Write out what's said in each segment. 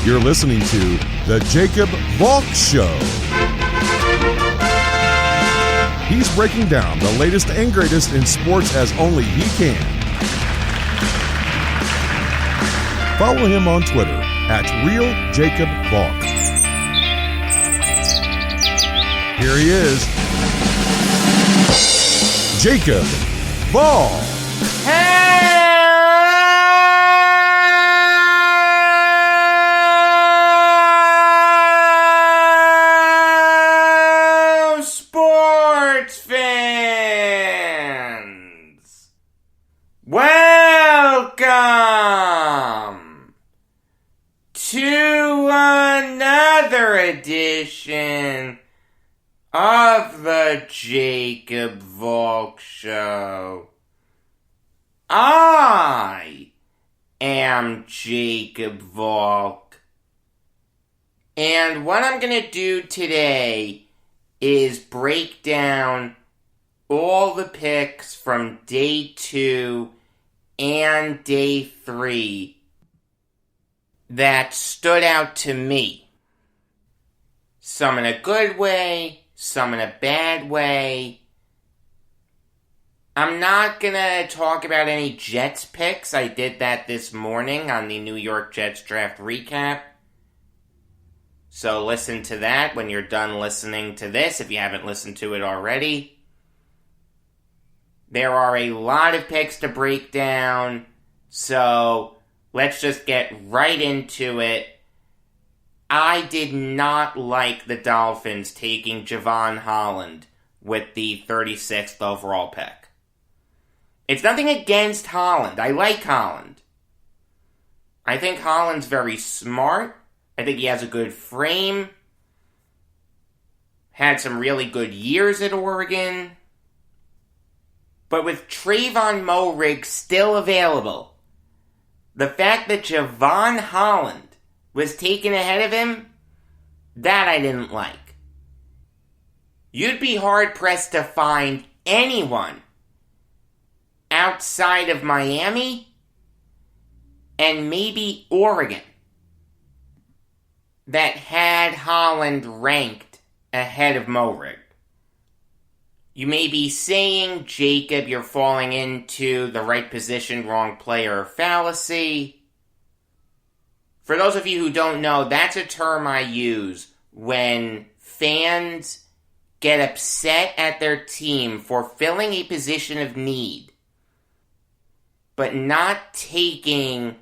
You're listening to The Jacob Valk Show. He's breaking down the latest and greatest in sports as only he can. Follow him on Twitter at RealJacobValk. Here he is, Jacob Valk. Hello, sports fans. Welcome to another edition of the Jacob Valk Show. I am Jacob Valk, and what I'm going to do today is break down all the picks from day 2 and day 3 that stood out to me. Some in a good way, some in a bad way. I'm not gonna talk about any Jets picks. I did that this morning on the New York Jets draft recap. So listen to that when you're done listening to this, if you haven't listened to it already. There are a lot of picks to break down, so let's just get right into it. I did not like the Dolphins taking Javon Holland with the 36th overall pick. It's nothing against Holland. I like Holland. I think Holland's very smart. I think he has a good frame. Had some really good years at Oregon. But with Trayvon Moehrig still available, the fact that Javon Holland was taken ahead of him, that I didn't like. You'd be hard-pressed to find anyone outside of Miami and maybe Oregon that had Holland ranked ahead of Moehrig. You may be saying, Jacob, you're falling into the right position, wrong player fallacy. For those of you who don't know, that's a term I use when fans get upset at their team for filling a position of need, but not taking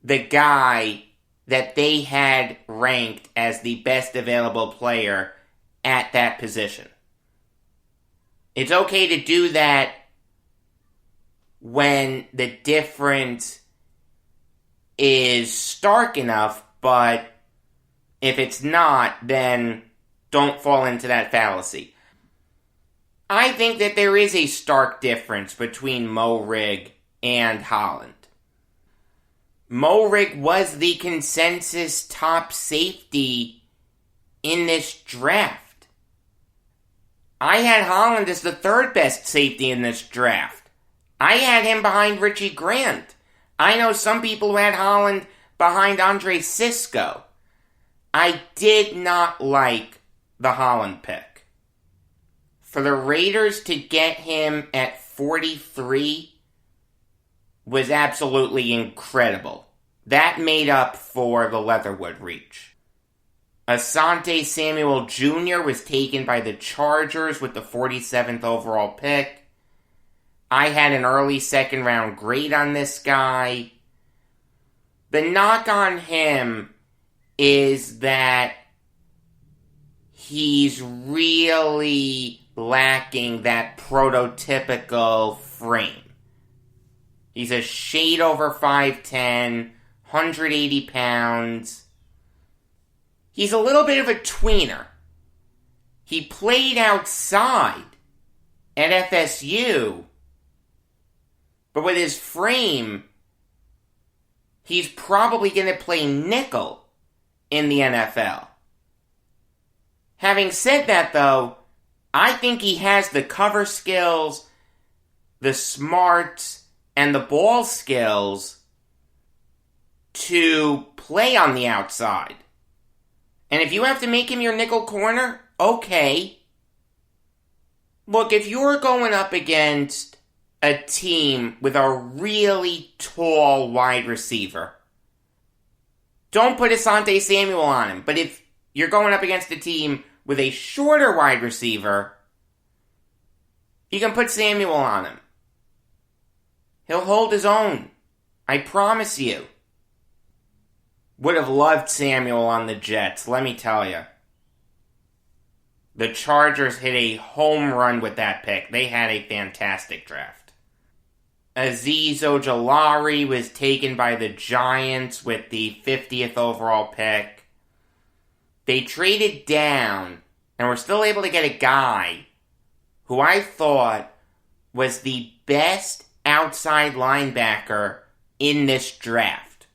the guy that they had ranked as the best available player at that position. It's okay to do that when the difference is stark enough, but if it's not, then don't fall into that fallacy. I think that there is a stark difference between Moehrig and Holland. Moehrig was the consensus top safety in this draft. I had Holland as the third best safety in this draft. I had him behind Richie Grant. I know some people who had Holland behind Andre Sisco. I did not like the Holland pick. For the Raiders to get him at 43 was absolutely incredible. That made up for the Leatherwood reach. Asante Samuel Jr. was taken by the Chargers with the 47th overall pick. I had an early second round grade on this guy. The knock on him is that he's really lacking that prototypical frame. He's a shade over 5'10", 180 pounds. He's a little bit of a tweener. He played outside at FSU, but with his frame, he's probably going to play nickel in the NFL. Having said that, though, I think he has the cover skills, the smarts, and the ball skills to play on the outside. And if you have to make him your nickel corner, okay. Look, if you're going up against a team with a really tall wide receiver, don't put Asante Samuel on him. But if you're going up against a team with a shorter wide receiver, you can put Samuel on him. He'll hold his own. I promise you. Would have loved Samuel on the Jets, let me tell you. The Chargers hit a home run with that pick. They had a fantastic draft. Azeez Ojulari was taken by the Giants with the 50th overall pick. They traded down and were still able to get a guy who I thought was the best outside linebacker in this draft.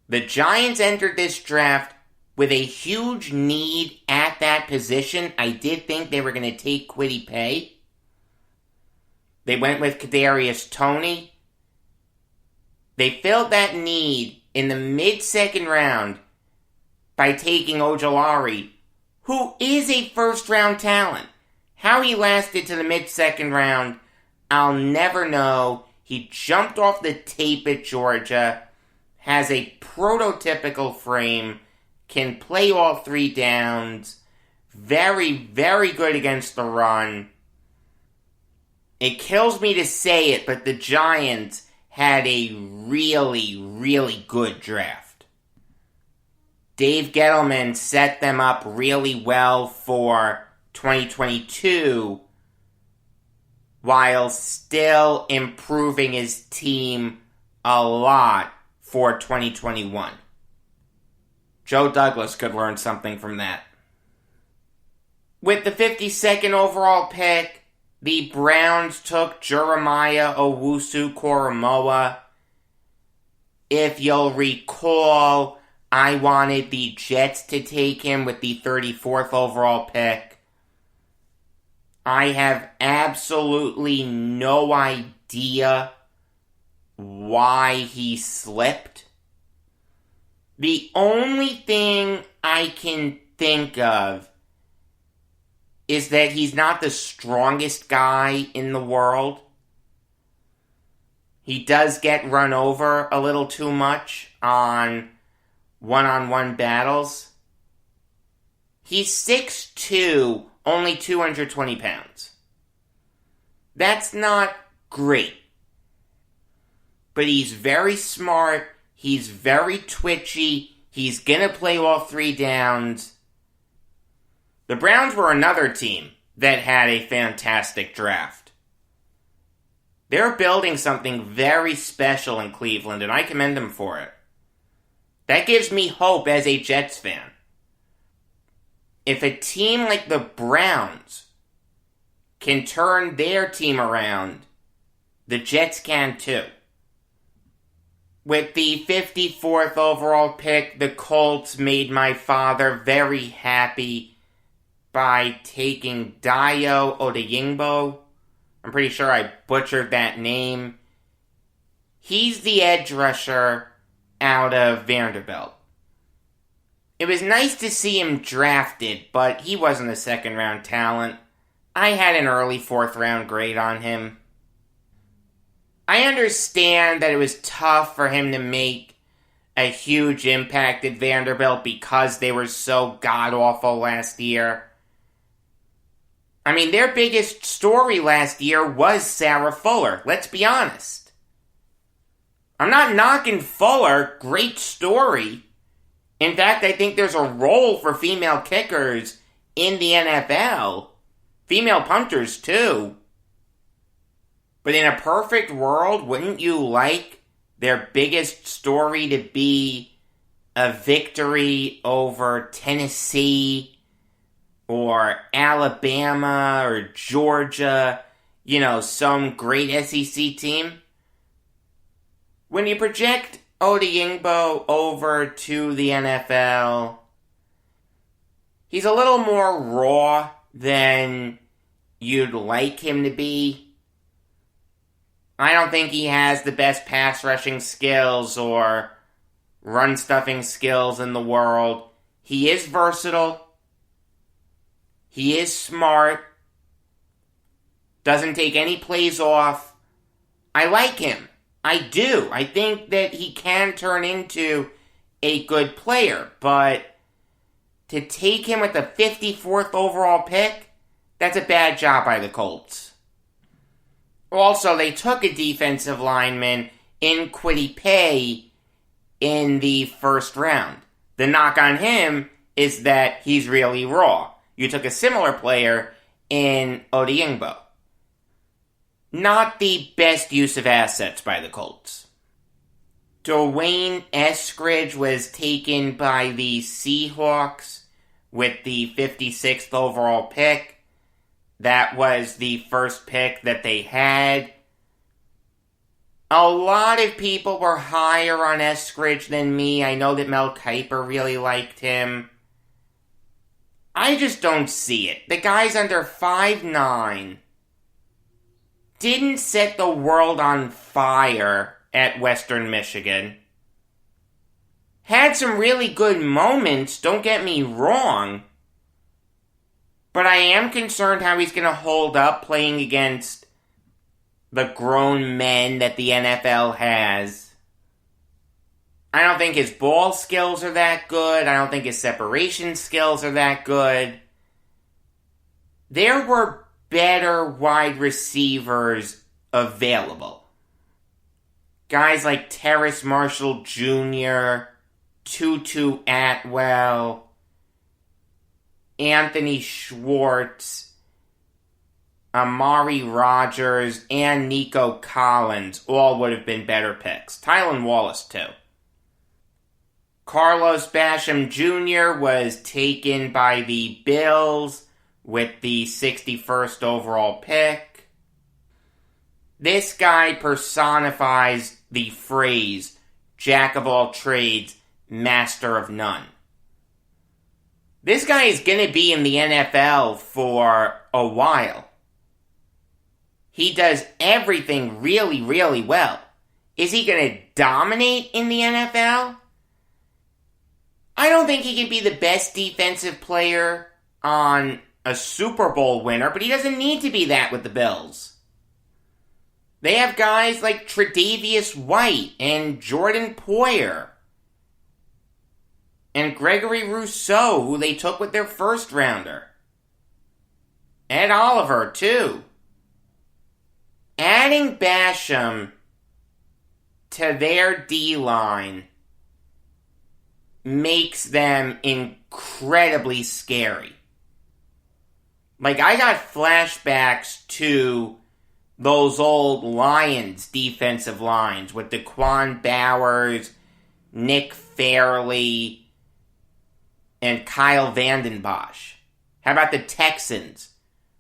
The Giants entered this draft with a huge need at that position. I did think they were going to take Kwity Paye. They went with Kadarius Toney. They filled that need in the mid-second round by taking Ojulari, who is a first-round talent. How he lasted to the mid-second round, I'll never know. He jumped off the tape at Georgia, has a prototypical frame, can play all three downs, very, very good against the run. It kills me to say it, but the Giants had a really, really good draft. Dave Gettleman set them up really well for 2022, while still improving his team a lot for 2021. Joe Douglas could learn something from that. With the 52nd overall pick, the Browns took Jeremiah Owusu-Koramoah. If you'll recall, I wanted the Jets to take him with the 34th overall pick. I have absolutely no idea why he slipped. The only thing I can think of is that he's not the strongest guy in the world. He does get run over a little too much on one-on-one battles. He's 6'2", only 220 pounds. That's not great. But he's very smart. He's very twitchy. He's gonna play all three downs. The Browns were another team that had a fantastic draft. They're building something very special in Cleveland, and I commend them for it. That gives me hope as a Jets fan. If a team like the Browns can turn their team around, the Jets can too. With the 54th overall pick, the Colts made my father very happy by taking Dayo Odeyingbo. I'm pretty sure I butchered that name. He's the edge rusher out of Vanderbilt. It was nice to see him drafted, but he wasn't a second-round talent. I had an early fourth-round grade on him. I understand that it was tough for him to make a huge impact at Vanderbilt because they were so god-awful last year. I mean, their biggest story last year was Sarah Fuller, let's be honest. I'm not knocking Fuller, great story. In fact, I think there's a role for female kickers in the NFL. Female punters, too. But in a perfect world, wouldn't you like their biggest story to be a victory over Tennessee or Alabama or Georgia, you know, some great SEC team? When you project Odeyingbo over to the NFL, he's a little more raw than you'd like him to be. I don't think he has the best pass rushing skills or run stuffing skills in the world. He is versatile. He is smart. Doesn't take any plays off. I like him. I do. I think that he can turn into a good player, but to take him with the 54th overall pick, that's a bad job by the Colts. Also, they took a defensive lineman in Kwity Paye in the first round. The knock on him is that he's really raw. You took a similar player in Odiengbo. Not the best use of assets by the Colts. Dwayne Eskridge was taken by the Seahawks with the 56th overall pick. That was the first pick that they had. A lot of people were higher on Eskridge than me. I know that Mel Kiper really liked him. I just don't see it. The guy's under 5'9". Didn't set the world on fire at Western Michigan. Had some really good moments, don't get me wrong. But I am concerned how he's going to hold up playing against the grown men that the NFL has. I don't think his ball skills are that good. I don't think his separation skills are that good. There were better wide receivers available. Guys like Terrace Marshall Jr., Tutu Atwell, Anthony Schwartz, Amari Rogers, and Nico Collins all would have been better picks. Tylan Wallace, too. Carlos Basham Jr. was taken by the Bills with the 61st overall pick. This guy personifies the phrase, jack of all trades, master of none. This guy is going to be in the NFL for a while. He does everything really, really well. Is he going to dominate in the NFL? I don't think he can be the best defensive player on a Super Bowl winner, but he doesn't need to be that with the Bills. They have guys like Tre'Davious White and Jordan Poyer and Gregory Rousseau, who they took with their first rounder. Ed Oliver, too. Adding Basham to their D-line makes them incredibly scary. Like, I got flashbacks to those old Lions defensive lines with Daquan Bowers, Nick Fairley, and Kyle Vanden Bosch. How about the Texans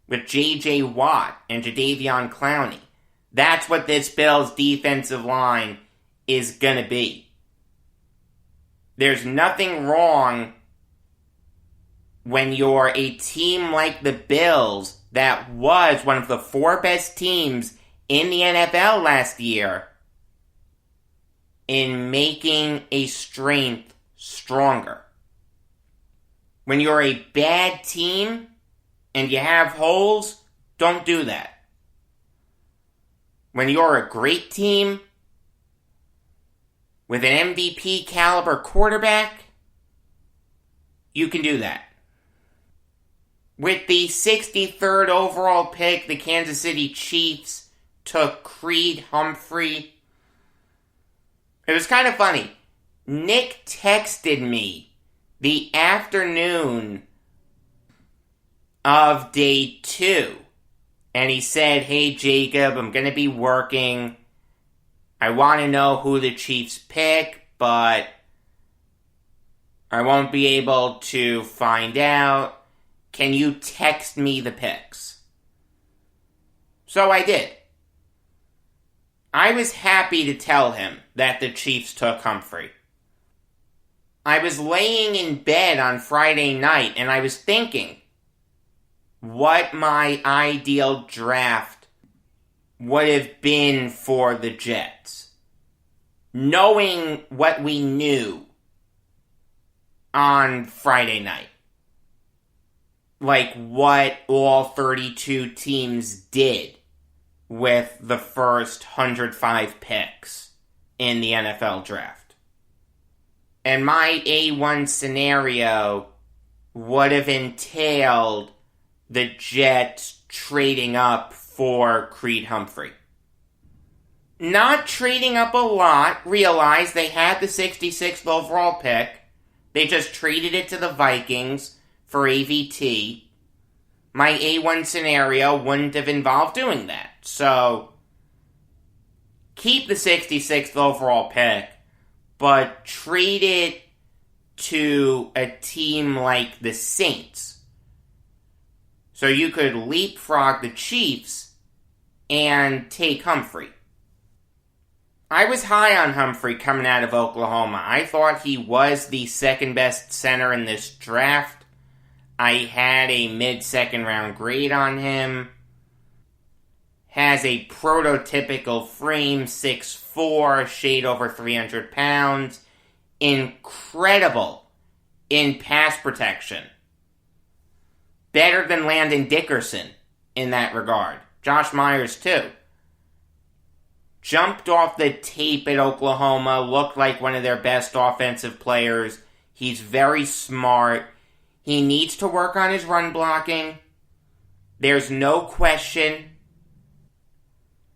with J.J. Watt and Jadeveon Clowney? That's what this Bills defensive line is going to be. There's nothing wrong when you're a team like the Bills that was one of the 4 best teams in the NFL last year in making a strength stronger. When you're a bad team and you have holes, don't do that. When you're a great team with an MVP caliber quarterback, you can do that. With the 63rd overall pick, the Kansas City Chiefs took Creed Humphrey. It was kind of funny. Nick texted me the afternoon of day 2. And he said, "Hey Jacob, I'm going to be working. I want to know who the Chiefs pick, but I won't be able to find out. Can you text me the picks?" So I did. I was happy to tell him that the Chiefs took Humphrey. I was laying in bed on Friday night and I was thinking what my ideal draft would have been for the Jets. Knowing what we knew on Friday night. Like what all 32 teams did with the first 105 picks in the NFL draft. And my A1 scenario would have entailed the Jets trading up for Creed Humphrey. Not trading up a lot, realized they had the 66th overall pick. They just traded it to the Vikings for AVT. My A1 scenario wouldn't have involved doing that. So, keep the 66th overall pick, but trade it to a team like the Saints. So you could leapfrog the Chiefs and take Humphrey. I was high on Humphrey coming out of Oklahoma. I thought he was the second best center in this draft. I had a mid-second round grade on him. Has a prototypical frame, 6'4", shade over 300 pounds. Incredible in pass protection. Better than Landon Dickerson in that regard. Josh Myers, too. Jumped off the tape at Oklahoma, looked like one of their best offensive players. He's very smart. He needs to work on his run blocking. There's no question.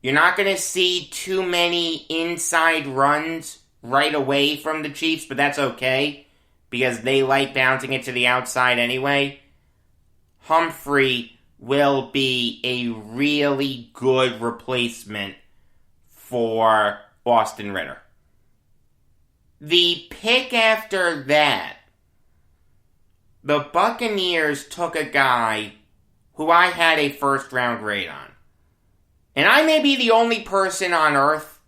You're not going to see too many inside runs right away from the Chiefs, but that's okay, because they like bouncing it to the outside anyway. Humphrey will be a really good replacement for Austin Ritter. The pick after that, the Buccaneers took a guy who I had a first-round grade on. And I may be the only person on earth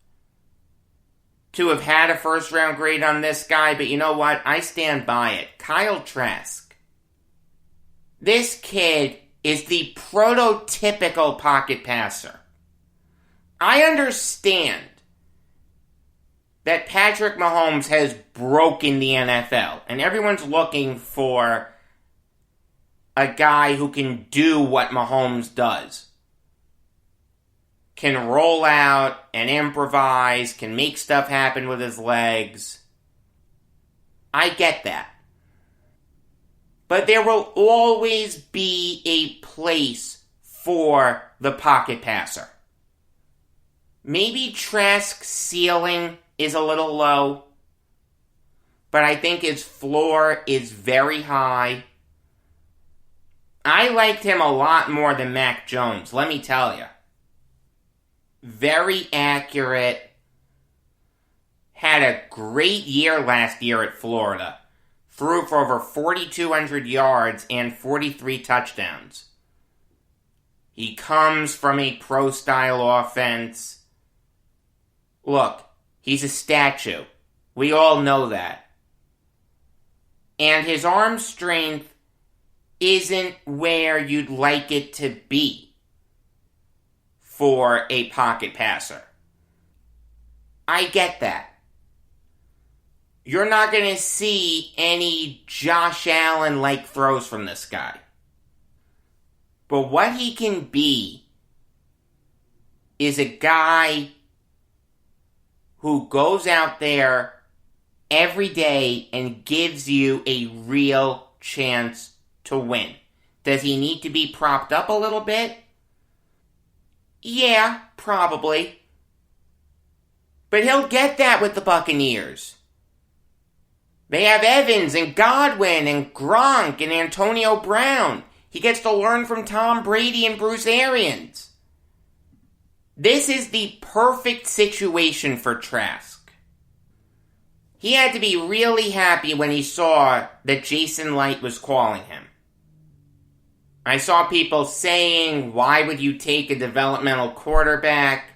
to have had a first-round grade on this guy, but you know what? I stand by it. Kyle Trask. This kid is the prototypical pocket passer. I understand that Patrick Mahomes has broken the NFL, and everyone's looking for a guy who can do what Mahomes does. Can roll out and improvise, can make stuff happen with his legs. I get that. But there will always be a place for the pocket passer. Maybe Trask's ceiling is a little low, but I think his floor is very high. I liked him a lot more than Mac Jones, let me tell you. Very accurate. Had a great year last year at Florida. Threw for over 4,200 yards and 43 touchdowns. He comes from a pro-style offense. Look, he's a statue. We all know that. And his arm strength isn't where you'd like it to be for a pocket passer. I get that. You're not going to see any Josh Allen-like throws from this guy. But what he can be is a guy who goes out there every day and gives you a real chance to win. Does he need to be propped up a little bit? Yeah, probably. But he'll get that with the Buccaneers. They have Evans and Godwin and Gronk and Antonio Brown. He gets to learn from Tom Brady and Bruce Arians. This is the perfect situation for Trask. He had to be really happy when he saw that Jason Light was calling him. I saw people saying, why would you take a developmental quarterback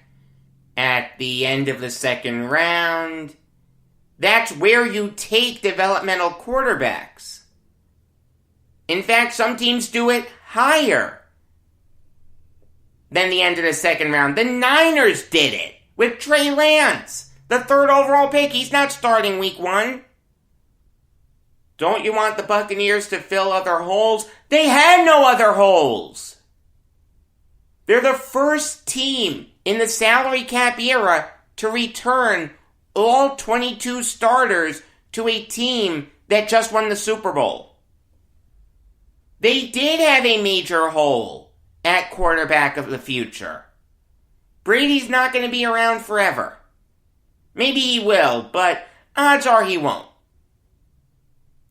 at the end of the second round? That's where you take developmental quarterbacks. In fact, some teams do it higher than the end of the second round. The Niners did it with Trey Lance, the third overall pick. He's not starting week 1. Don't you want the Buccaneers to fill other holes? They had no other holes. They're the first team in the salary cap era to return all 22 starters to a team that just won the Super Bowl. They did have a major hole at quarterback of the future. Brady's not going to be around forever. Maybe he will, but odds are he won't.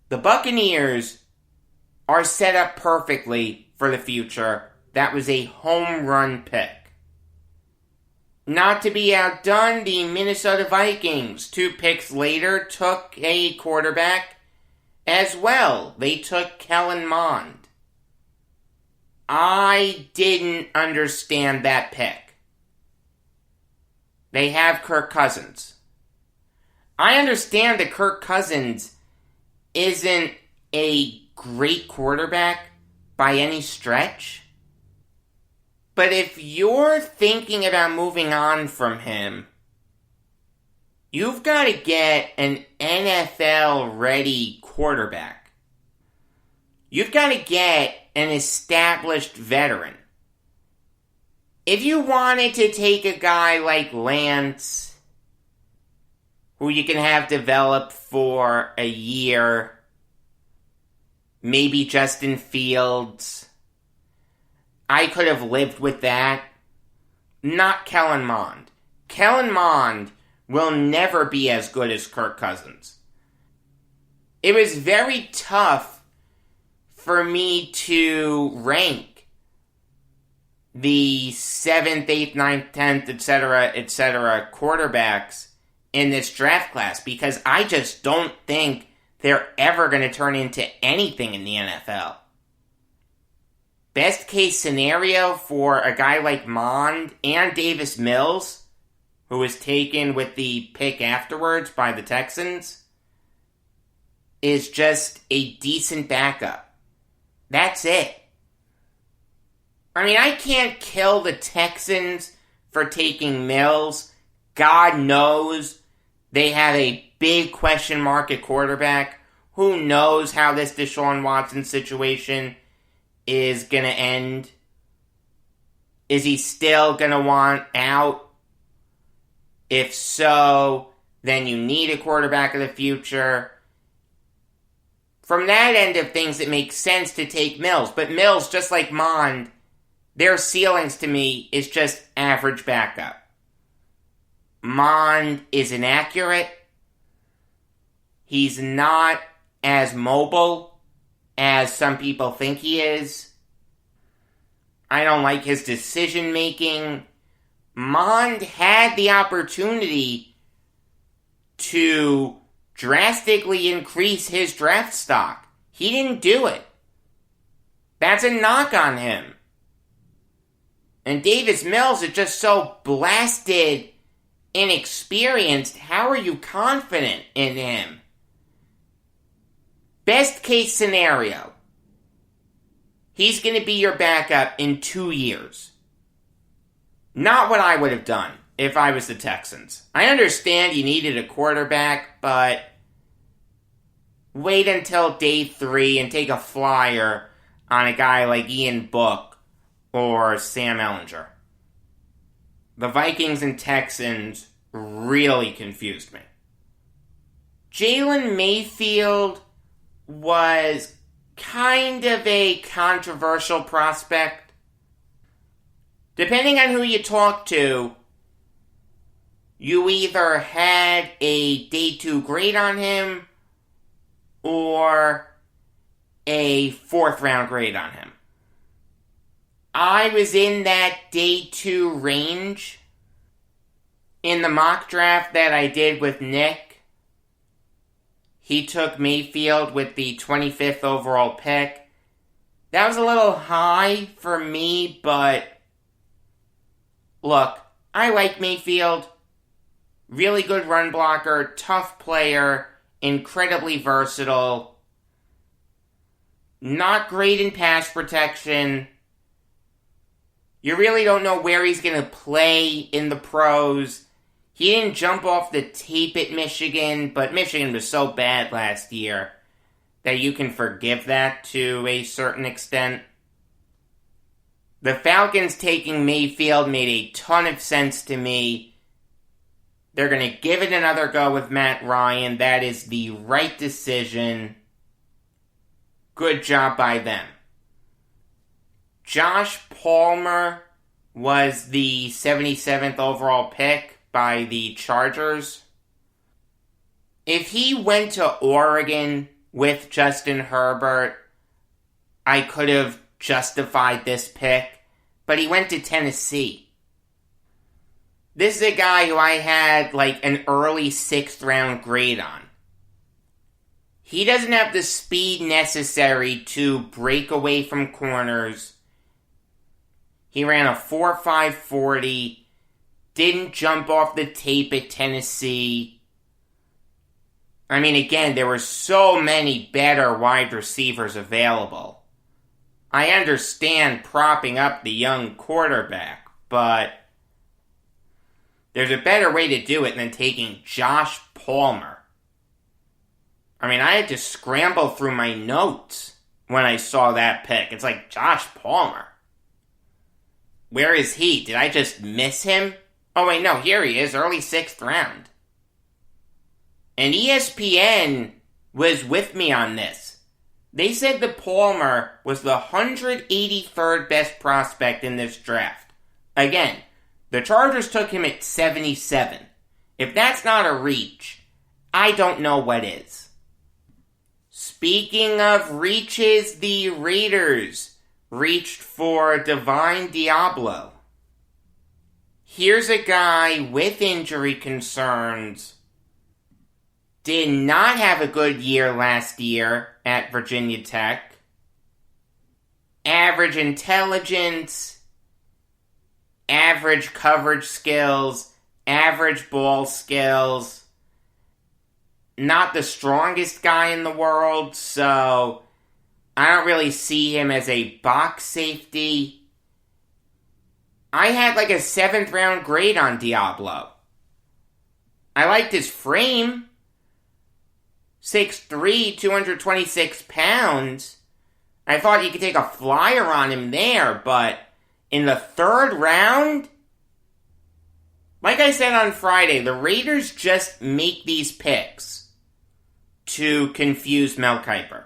The Buccaneers are set up perfectly for the future. That was a home run pick. Not to be outdone, the Minnesota Vikings, 2 picks later, took a quarterback as well. They took Kellen Mond. I didn't understand that pick. They have Kirk Cousins. I understand that Kirk Cousins isn't a great quarterback by any stretch. But if you're thinking about moving on from him, you've got to get an NFL-ready quarterback. You've got to get an established veteran. If you wanted to take a guy like Lance, who you can have develop for a year, maybe Justin Fields, I could have lived with that. Not Kellen Mond. Kellen Mond will never be as good as Kirk Cousins. It was very tough for me to rank the 7th, 8th, 9th, 10th, etc. quarterbacks in this draft class because I just don't think they're ever going to turn into anything in the NFL. Best case scenario for a guy like Mond and Davis Mills, who was taken with the pick afterwards by the Texans, is just a decent backup. That's it. I mean, I can't kill the Texans for taking Mills. God knows they have a big question mark at quarterback. Who knows how this Deshaun Watson situation is going to end? Is he still going to want out? If so, then you need a quarterback of the future. From that end of things, it makes sense to take Mills. But Mills, just like Mond, their ceilings to me is just average backup. Mond is inaccurate. He's not as mobile as some people think he is. I don't like his decision making. Mond had the opportunity to drastically increase his draft stock. He didn't do it. That's a knock on him. And Davis Mills is just so blasted inexperienced. How are you confident in him? Best case scenario, he's going to be your backup in 2 years. Not what I would have done if I was the Texans. I understand you needed a quarterback, but wait until day 3 and take a flyer on a guy like Ian Book or Sam Ellinger. The Vikings and Texans really confused me. Jalen Mayfield was kind of a controversial prospect. Depending on who you talk to, you either had a day 2 grade on him or a 4th round grade on him. I was in that day 2 range in the mock draft that I did with Nick. He took Mayfield with the 25th overall pick. That was a little high for me, but look, I like Mayfield. Really good run blocker, tough player, incredibly versatile. Not great in pass protection. You really don't know where he's going to play in the pros. He didn't jump off the tape at Michigan, but Michigan was so bad last year that you can forgive that to a certain extent. The Falcons taking Mayfield made a ton of sense to me. They're going to give it another go with Matt Ryan. That is the right decision. Good job by them. Josh Palmer was the 77th overall pick by the Chargers. If he went to Oregon with Justin Herbert, I could have justified this pick, but he went to Tennessee. This is a guy who I had like an early 6th round grade on. He doesn't have the speed necessary to break away from corners. He ran a 4.5 40, didn't jump off the tape at Tennessee. I mean, again, there were so many better wide receivers available. I understand propping up the young quarterback, but there's a better way to do it than taking Josh Palmer. I mean, I had to scramble through my notes when I saw that pick. It's like, Josh Palmer. Where is he? Did I just miss him? Oh wait, no, here he is, early 6th round. And ESPN was with me on this. They said that Palmer was the 183rd best prospect in this draft. Again, the Chargers took him at 77. If that's not a reach, I don't know what is. Speaking of reaches, the Raiders reached for Divine Diablo. Here's a guy with injury concerns. Did not have a good year last year at Virginia Tech. Average intelligence, average coverage skills, average ball skills. Not the strongest guy in the world, so I don't really see him as a box safety. I had like a 7th round grade on Diablo. I liked his frame. 6'3", 226 pounds. I thought you could take a flyer on him there, but in the 3rd round? Like I said on Friday, the Raiders just make these picks to confuse Mel Kiper.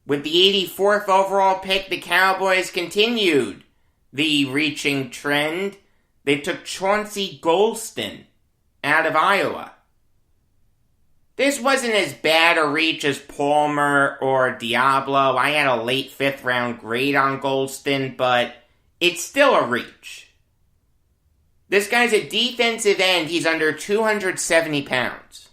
With the 84th overall pick, the Cowboys continued the reaching trend. They took Chauncey Golston out of Iowa. This wasn't as bad a reach as Palmer or Diablo. I had a late 5th round grade on Golston, but it's still a reach. This guy's a defensive end. He's under 270 pounds.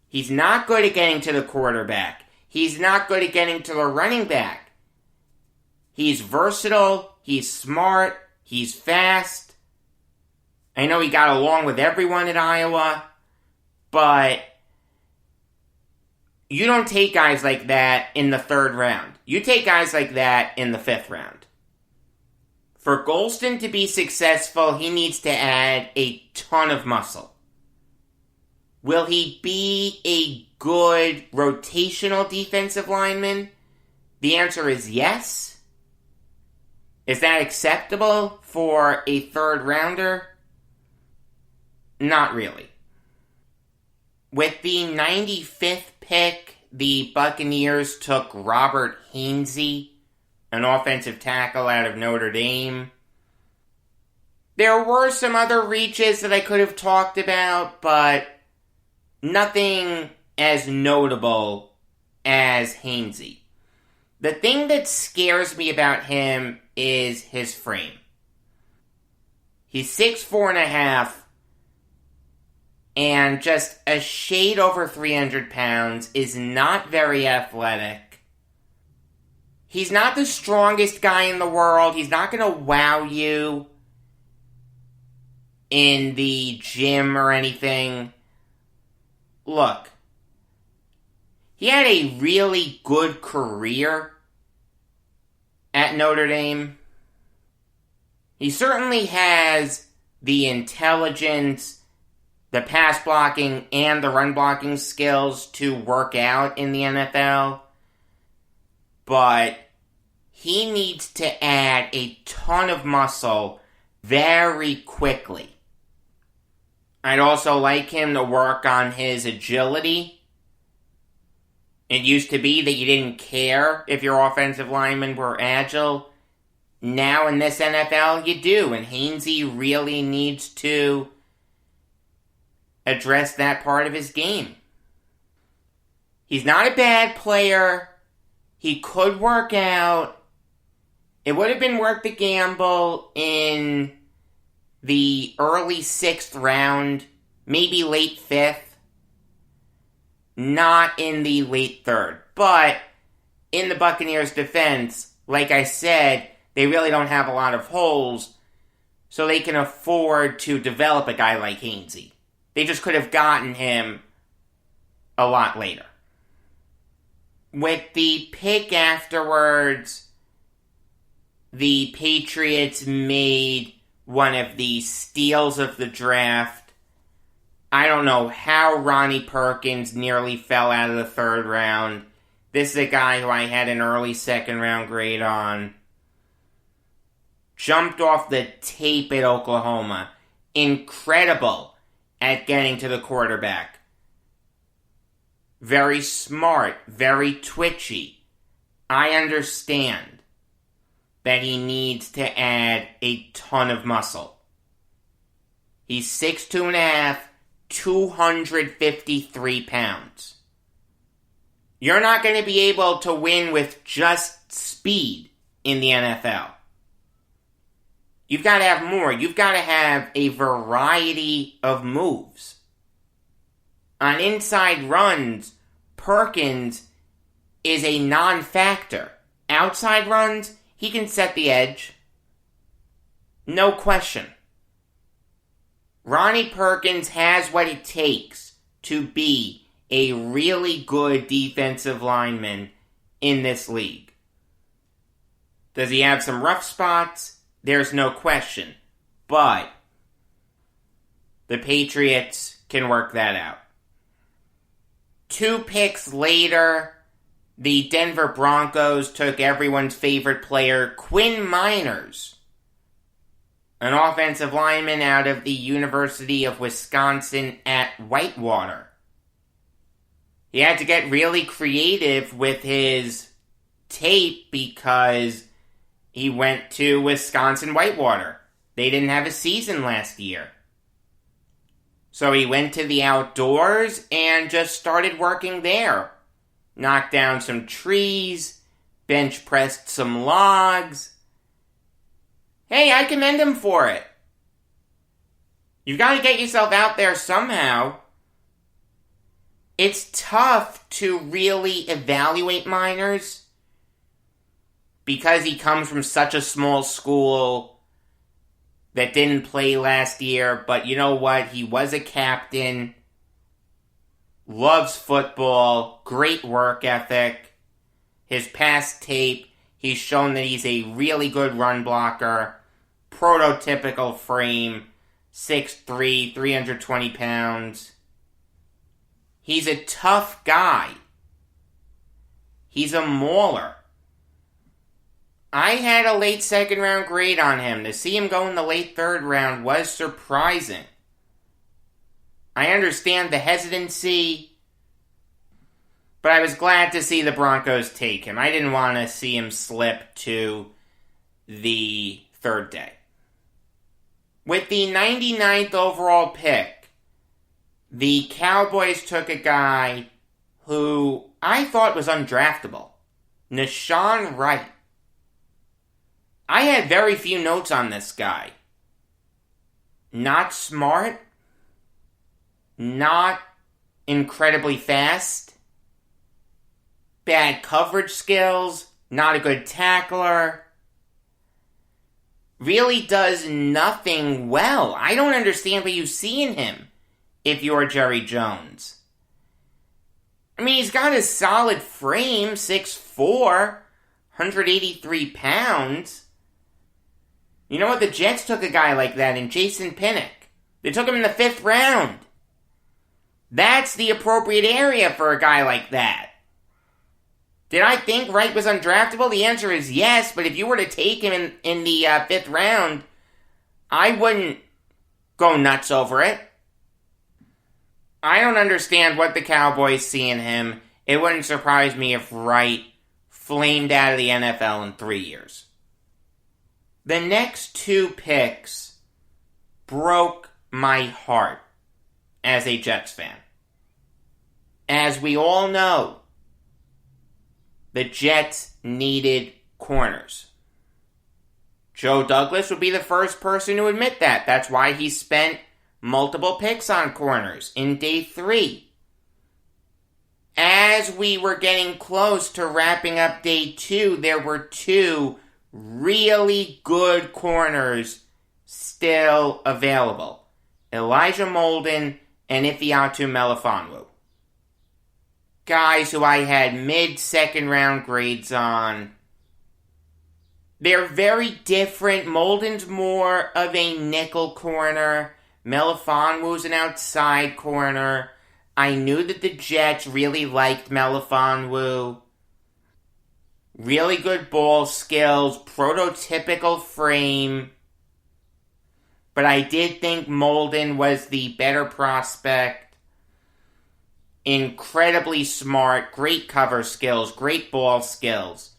He's not good at getting to the quarterback. He's not good at getting to the running back. He's versatile. He's smart. He's fast. I know he got along with everyone at Iowa, but you don't take guys like that in the 3rd round. You take guys like that in the 5th round. For Golston to be successful, he needs to add a ton of muscle. Will he be a good rotational defensive lineman? The answer is yes. Is that acceptable for a 3rd rounder? Not really. With the 95th pick, the Buccaneers took Robert Hainsey, an offensive tackle out of Notre Dame. There were some other reaches that I could have talked about, but nothing as notable as Hainsey. The thing that scares me about him is his frame. He's 6'4.5", and just a shade over 300 pounds, is not very athletic. He's not the strongest guy in the world. He's not going to wow you in the gym or anything. Look, he had a really good career at Notre Dame. He certainly has the intelligence, the pass blocking, and the run blocking skills to work out in the NFL. But he needs to add a ton of muscle very quickly. I'd also like him to work on his agility. It used to be that you didn't care if your offensive linemen were agile. Now in this NFL, you do, and Hainsey really needs to address that part of his game. He's not a bad player. He could work out. It would have been worth the gamble in the early 6th round, maybe late 5th. Not in the late 3rd. But in the Buccaneers' defense, like I said, they really don't have a lot of holes, so they can afford to develop a guy like Hainsey. They just could have gotten him a lot later. With the pick afterwards, the Patriots made one of the steals of the draft. I don't know how Ronnie Perkins nearly fell out of the 3rd round. This is a guy who I had an early 2nd round grade on. Jumped off the tape at Oklahoma. Incredible at getting to the quarterback. Very smart, very twitchy. I understand that he needs to add a ton of muscle. He's 6'2.5", 253 pounds. You're not going to be able to win with just speed in the NFL. You've got to have more. You've got to have a variety of moves. On inside runs, Perkins is a non-factor. Outside runs, he can set the edge. No question. Ronnie Perkins has what it takes to be a really good defensive lineman in this league. Does he have some rough spots? There's no question. But the Patriots can work that out. 2 picks later, the Denver Broncos took everyone's favorite player, Quinn Miners, an offensive lineman out of the University of Wisconsin at Whitewater. He had to get really creative with his tape because he went to Wisconsin Whitewater. They didn't have a season last year. So he went to the outdoors and just started working there. Knocked down some trees, bench pressed some logs. Hey, I commend him for it. You've got to get yourself out there somehow. It's tough to really evaluate Miners because he comes from such a small school that didn't play last year. But you know what? He was a captain. Loves football, great work ethic. His past tape, he's shown that he's a really good run blocker. Prototypical frame, 6'3", 320 pounds. He's a tough guy. He's a mauler. I had a late 2nd round grade on him. To see him go in the late 3rd round was surprising. I understand the hesitancy, but I was glad to see the Broncos take him. I didn't want to see him slip to the 3rd day. With the 99th overall pick, the Cowboys took a guy who I thought was undraftable, Nahshon Wright. I had very few notes on this guy. Not smart. Not incredibly fast. Bad coverage skills. Not a good tackler. Really does nothing well. I don't understand what you see in him if you're Jerry Jones. I mean, he's got a solid frame, 6'4", 183 pounds. You know what? The Jets took a guy like that in Jason Pinnock. They took him in the 5th round. That's the appropriate area for a guy like that. Did I think Wright was undraftable? The answer is yes, but if you were to take him in the 5th round, I wouldn't go nuts over it. I don't understand what the Cowboys see in him. It wouldn't surprise me if Wright flamed out of the NFL in 3 years. The next 2 picks broke my heart as a Jets fan. As we all know, the Jets needed corners. Joe Douglas would be the first person to admit that. That's why he spent multiple picks on corners in day 3. As we were getting close to wrapping up day 2, there were 2 really good corners still available. Elijah Molden and Ifeatu Melifonwu. Guys who I had mid-second round grades on. They're very different. Molden's more of a nickel corner. Melifonwu's an outside corner. I knew that the Jets really liked Melifonwu. Really good ball skills, prototypical frame. But I did think Molden was the better prospect. Incredibly smart, great cover skills, great ball skills.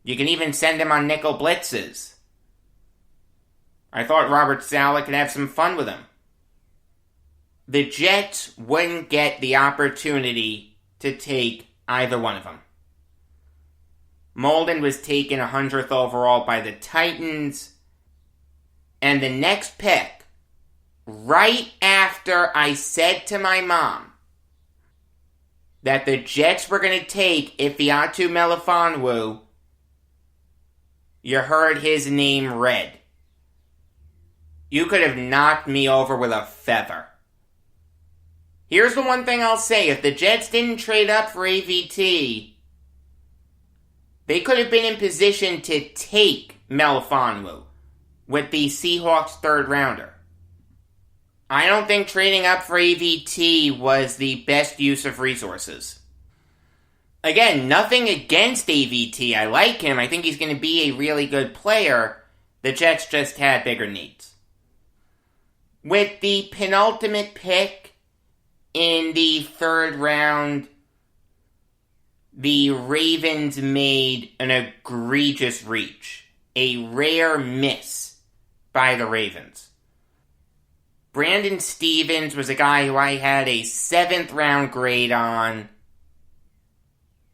You can even send him on nickel blitzes. I thought Robert Saleh could have some fun with him. The Jets wouldn't get the opportunity to take either one of them. Molden was taken 100th overall by the Titans. And the next pick, right after I said to my mom that the Jets were going to take Ifeatu Melifonwu, you heard his name read. You could have knocked me over with a feather. Here's the one thing I'll say. If the Jets didn't trade up for AVT, they could have been in position to take Melifonwu with the Seahawks 3rd rounder. I don't think trading up for AVT was the best use of resources. Again, nothing against AVT. I like him. I think he's going to be a really good player. The Jets just had bigger needs. With the penultimate pick in the 3rd round, the Ravens made an egregious reach. A rare miss by the Ravens. Brandon Stevens was a guy who I had a 7th round grade on.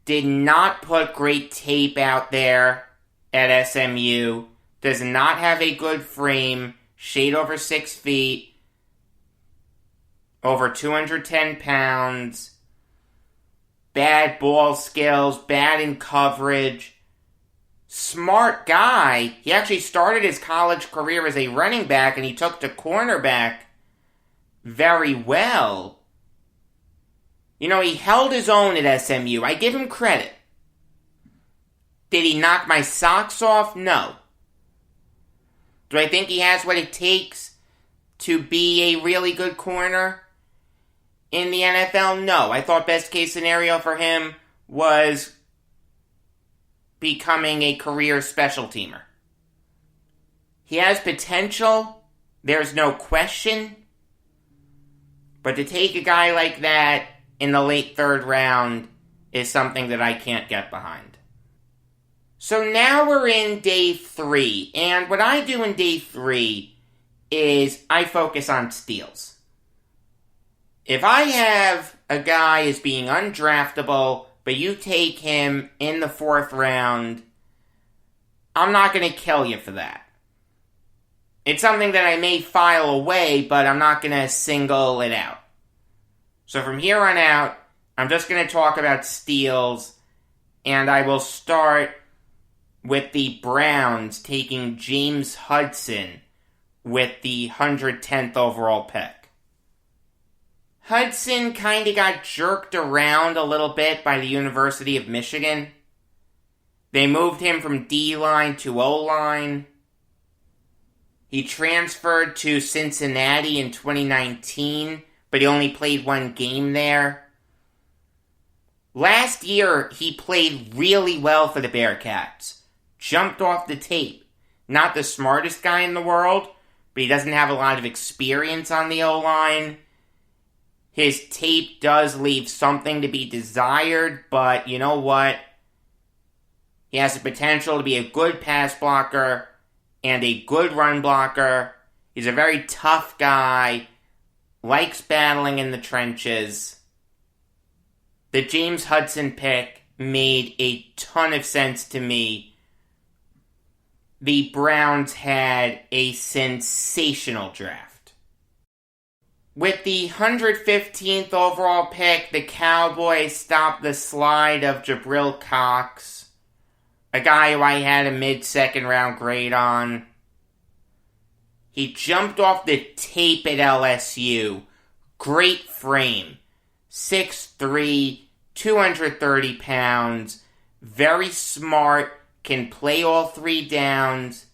Did not put great tape out there at SMU. Does not have a good frame. Shade over 6 feet. Over 210 pounds. Bad ball skills. Bad in coverage. Smart guy. He actually started his college career as a running back and he took to cornerback very well. You know, he held his own at SMU. I give him credit. Did he knock my socks off? No. Do I think he has what it takes to be a really good corner in the NFL? No. I thought best case scenario for him was becoming a career special teamer. He has potential. There's no question. But to take a guy like that in the late 3rd round is something that I can't get behind. So now we're in day 3, and what I do in day 3 is I focus on steals. If I have a guy as being undraftable, but you take him in the 4th round, I'm not going to kill you for that. It's something that I may file away, but I'm not going to single it out. So from here on out, I'm just going to talk about steals, and I will start with the Browns taking James Hudson with the 110th overall pick. Hudson kind of got jerked around a little bit by the University of Michigan. They moved him from D-line to O-line. He transferred to Cincinnati in 2019, but he only played one game there. Last year, he played really well for the Bearcats. Jumped off the tape. Not the smartest guy in the world, but he doesn't have a lot of experience on the O-line. His tape does leave something to be desired, but you know what? He has the potential to be a good pass blocker and a good run blocker. He's a very tough guy, likes battling in the trenches. The James Hudson pick made a ton of sense to me. The Browns had a sensational draft. With the 115th overall pick, the Cowboys stopped the slide of Jabril Cox, a guy who I had a mid-second round grade on. He jumped off the tape at LSU. Great frame. 6'3", 230 pounds. Very smart. Can play all three downs.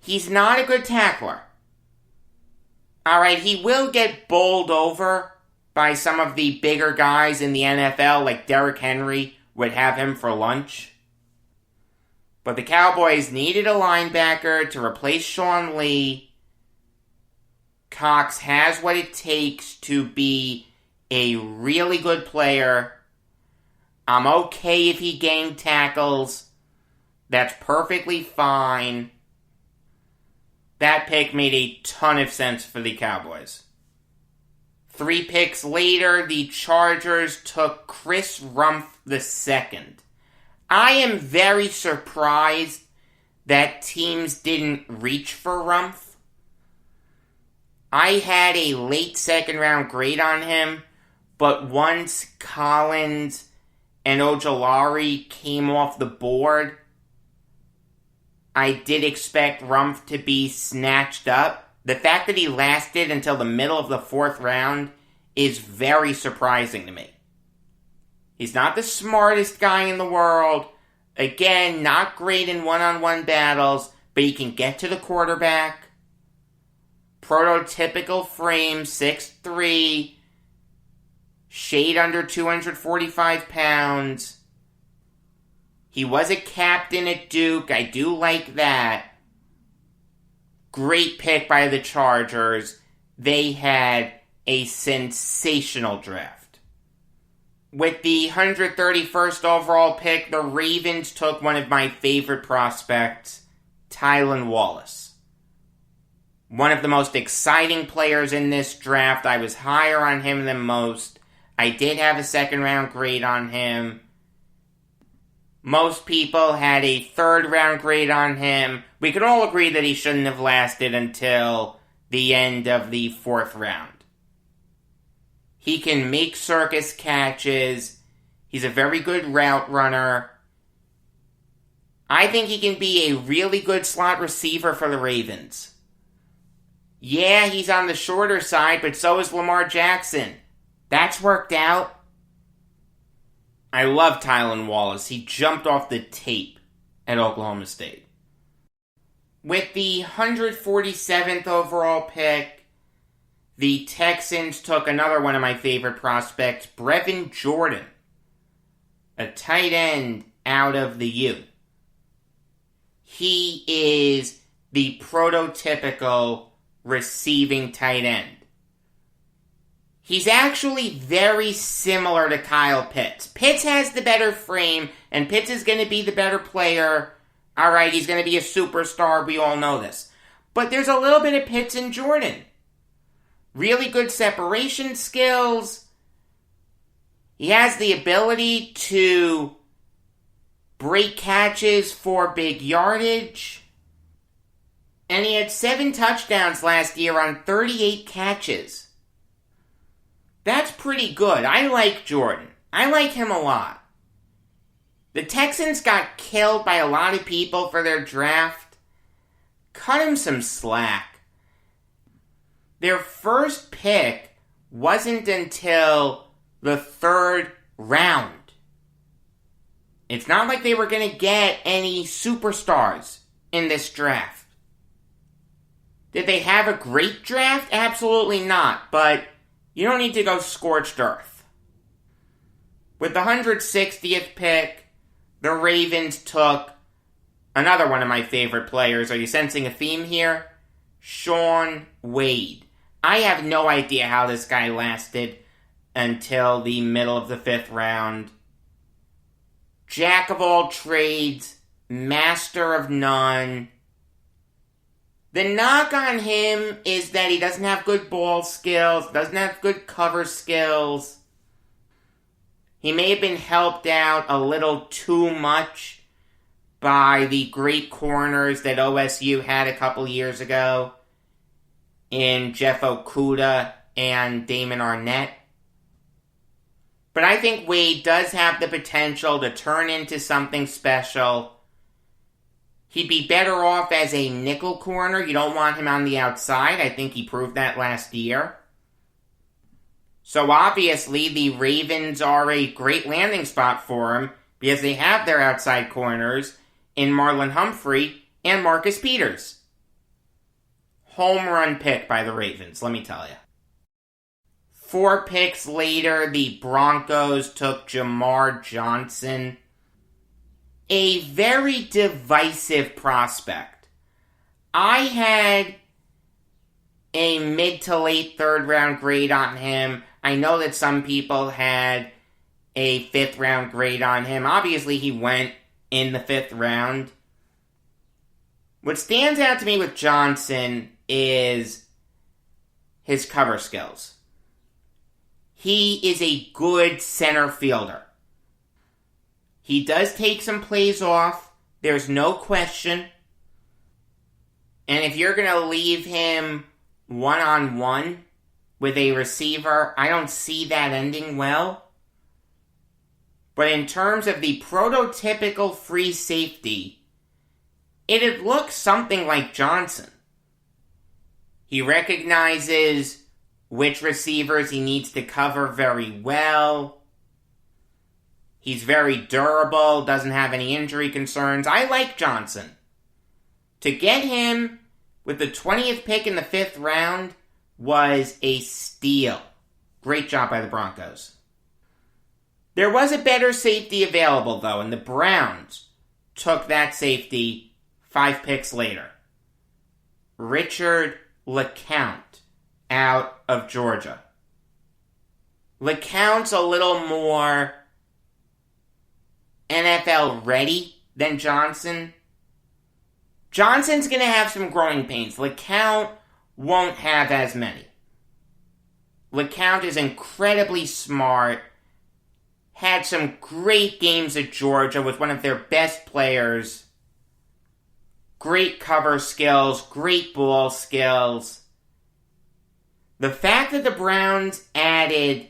He's not a good tackler. Alright, he will get bowled over by some of the bigger guys in the NFL, like Derrick Henry would have him for lunch. But the Cowboys needed a linebacker to replace Sean Lee. Cox has what it takes to be a really good player. I'm okay if he gang tackles. That's perfectly fine. That pick made a ton of sense for the Cowboys. 3 picks later, the Chargers took Chris Rumph II. I am very surprised that teams didn't reach for Rumph. I had a late second round grade on him, but once Collins and Ojulari came off the board, I did expect Rumph to be snatched up. The fact that he lasted until the middle of the 4th round is very surprising to me. He's not the smartest guy in the world. Again, not great in one-on-one battles, but he can get to the quarterback. Prototypical frame, 6'3", shade under 245 pounds. He was a captain at Duke. I do like that. Great pick by the Chargers. They had a sensational draft. With the 131st overall pick, the Ravens took one of my favorite prospects, Tylan Wallace. One of the most exciting players in this draft. I was higher on him than most. I did have a second round grade on him. Most people had a 3rd round grade on him. We could all agree that he shouldn't have lasted until the end of the 4th round. He can make circus catches. He's a very good route runner. I think he can be a really good slot receiver for the Ravens. Yeah, he's on the shorter side, but so is Lamar Jackson. That's worked out. I love Tylan Wallace. He jumped off the tape at Oklahoma State. With the 147th overall pick, the Texans took another one of my favorite prospects, Brevin Jordan, a tight end out of the U. He is the prototypical receiving tight end. He's actually very similar to Kyle Pitts. Pitts has the better frame, and Pitts is going to be the better player. Alright, he's going to be a superstar, we all know this. But there's a little bit of Pitts in Jordan. Really good separation skills. He has the ability to break catches for big yardage. And he had 7 touchdowns last year on 38 catches. That's pretty good. I like Jordan. I like him a lot. The Texans got killed by a lot of people for their draft. Cut him some slack. Their first pick wasn't until the 3rd round. It's not like they were going to get any superstars in this draft. Did they have a great draft? Absolutely not, but you don't need to go scorched earth. With the 160th pick, the Ravens took another one of my favorite players. Are you sensing a theme here? Shaun Wade. I have no idea how this guy lasted until the middle of the 5th round. Jack of all trades, master of none. The knock on him is that he doesn't have good ball skills, doesn't have good cover skills. He may have been helped out a little too much by the great corners that OSU had a couple years ago in Jeff Okudah and Damon Arnett. But I think Wade does have the potential to turn into something special. He'd be better off as a nickel corner. You don't want him on the outside. I think he proved that last year. So obviously the Ravens are a great landing spot for him because they have their outside corners in Marlon Humphrey and Marcus Peters. Home run pick by the Ravens, let me tell you. 4 picks later, the Broncos took Jamar Johnson. A very divisive prospect. I had a mid to late 3rd round grade on him. I know that some people had a 5th round grade on him. Obviously, he went in the 5th round. What stands out to me with Johnson is his cover skills. He is a good center fielder. He does take some plays off. There's no question. And if you're going to leave him one-on-one with a receiver, I don't see that ending well. But in terms of the prototypical free safety, it'd look something like Johnson. He recognizes which receivers he needs to cover very well. He's very durable, doesn't have any injury concerns. I like Johnson. To get him with the 20th pick in the 5th round was a steal. Great job by the Broncos. There was a better safety available, though, and the Browns took that safety 5 picks later. Richard LeCounte out of Georgia. LeCounte's a little more NFL ready than Johnson. Johnson's going to have some growing pains. LeCounte won't have as many. LeCounte is incredibly smart. Had some great games at Georgia, was one of their best players. Great cover skills, great ball skills. The fact that the Browns added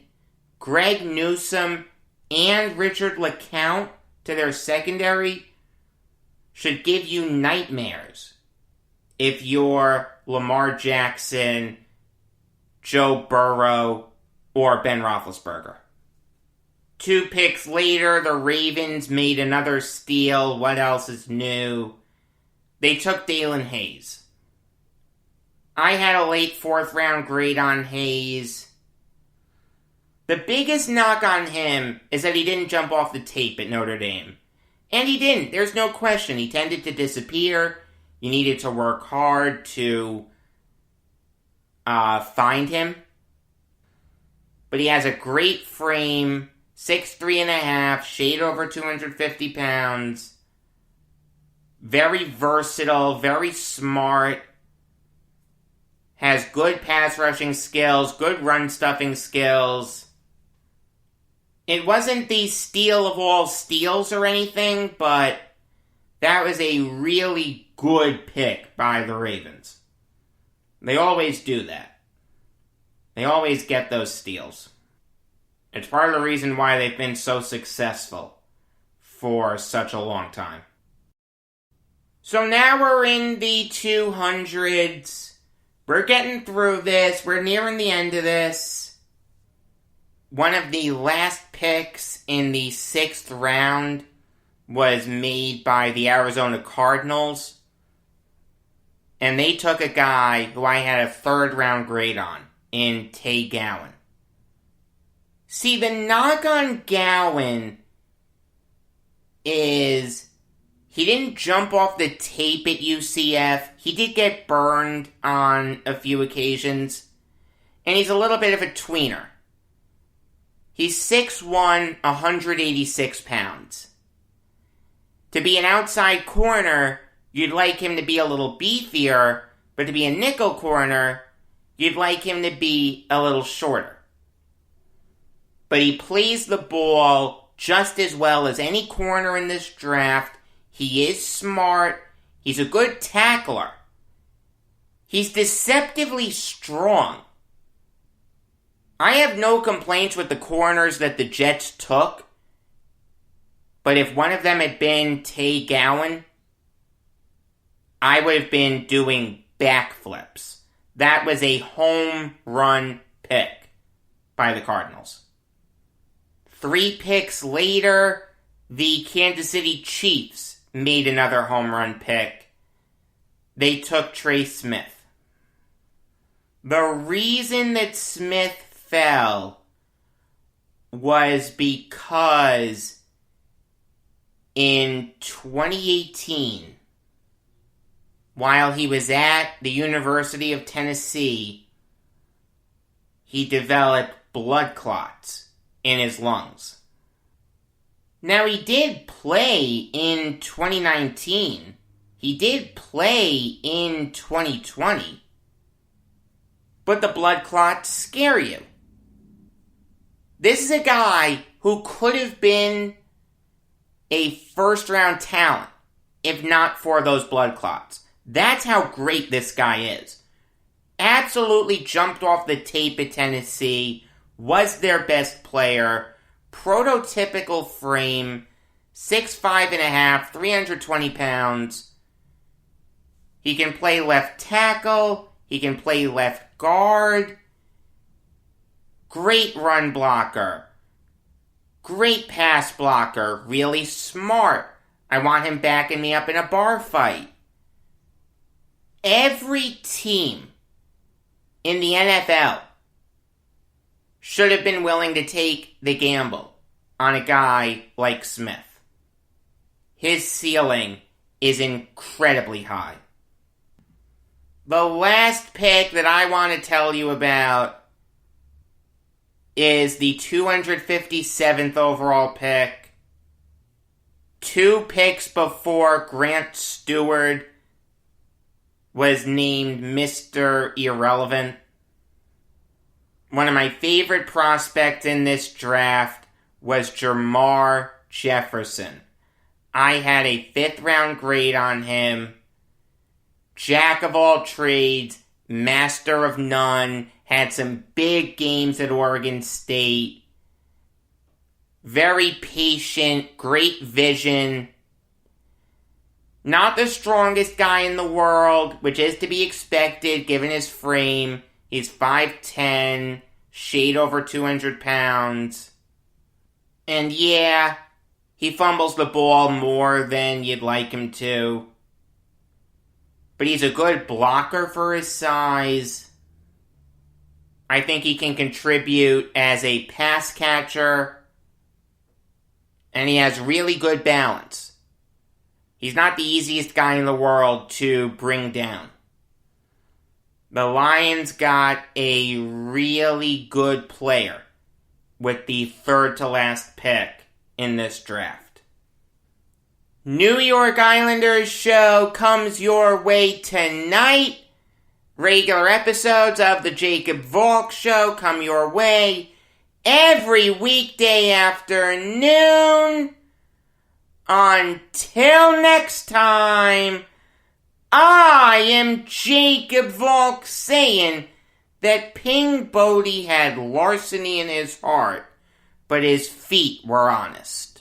Greg Newsome and Richard LeCounte to their secondary should give you nightmares if you're Lamar Jackson, Joe Burrow, or Ben Roethlisberger. 2 picks later, the Ravens made another steal. What else is new? They took Dalen Hayes. I had a late 4th round grade on Hayes. The biggest knock on him is that he didn't jump off the tape at Notre Dame. And he didn't. There's no question. He tended to disappear. You needed to work hard to find him. But he has a great frame, 6'3.5", shade over 250 pounds. Very versatile, very smart. Has good pass rushing skills, good run stuffing skills. It wasn't the steal of all steals or anything, but that was a really good pick by the Ravens. They always do that. They always get those steals. It's part of the reason why they've been so successful for such a long time. So now we're in the 200s. We're getting through this. We're nearing the end of this. One of the last picks in the 6th round was made by the Arizona Cardinals. and they took a guy who I had a 3rd round grade on in Tay Gowan. See, the knock on Gowan is he didn't jump off the tape at UCF. He did get burned on a few occasions, and he's a little bit of a tweener. He's 6'1", 186 pounds. To be an outside corner, you'd like him to be a little beefier, but to be a nickel corner, you'd like him to be a little shorter. But he plays the ball just as well as any corner in this draft. He is smart. He's a good tackler. He's deceptively strong. I have no complaints with the corners that the Jets took, but if one of them had been Tay Gowan, I would have been doing backflips. That was a home run pick by the Cardinals. 3 picks later, the Kansas City Chiefs made another home run pick. They took Trey Smith. The reason that Smith fell was because in 2018, while he was at the University of Tennessee, he developed blood clots in his lungs. Now, he did play in 2019. He did play in 2020. But the blood clots scare you. This is a guy who could have been a 1st-round talent if not for those blood clots. That's how great this guy is. Absolutely jumped off the tape at Tennessee, was their best player, prototypical frame, 6'5.5", 320 pounds. He can play left tackle, he can play left guard. Great run blocker. Great pass blocker. Really smart. I want him backing me up in a bar fight. Every team in the NFL should have been willing to take the gamble on a guy like Smith. His ceiling is incredibly high. The last pick that I want to tell you about is the 257th overall pick. 2 picks before Grant Stewart was named Mr. Irrelevant. One of my favorite prospects in this draft was Jermar Jefferson. I had a 5th round grade on him. Jack of all trades, master of none, had some big games at Oregon State. Very patient, great vision. Not the strongest guy in the world, which is to be expected given his frame. He's 5'10", shade over 200 pounds. And yeah, he fumbles the ball more than you'd like him to. But he's a good blocker for his size. I think he can contribute as a pass catcher. And he has really good balance. He's not the easiest guy in the world to bring down. The Lions got a really good player with the 3rd to last pick in this draft. New York Islanders show comes your way tonight. Regular episodes of the Jacob Valk show come your way every weekday afternoon. Until next time, I am Jacob Valk saying that Ping Bodie had larceny in his heart, but his feet were honest.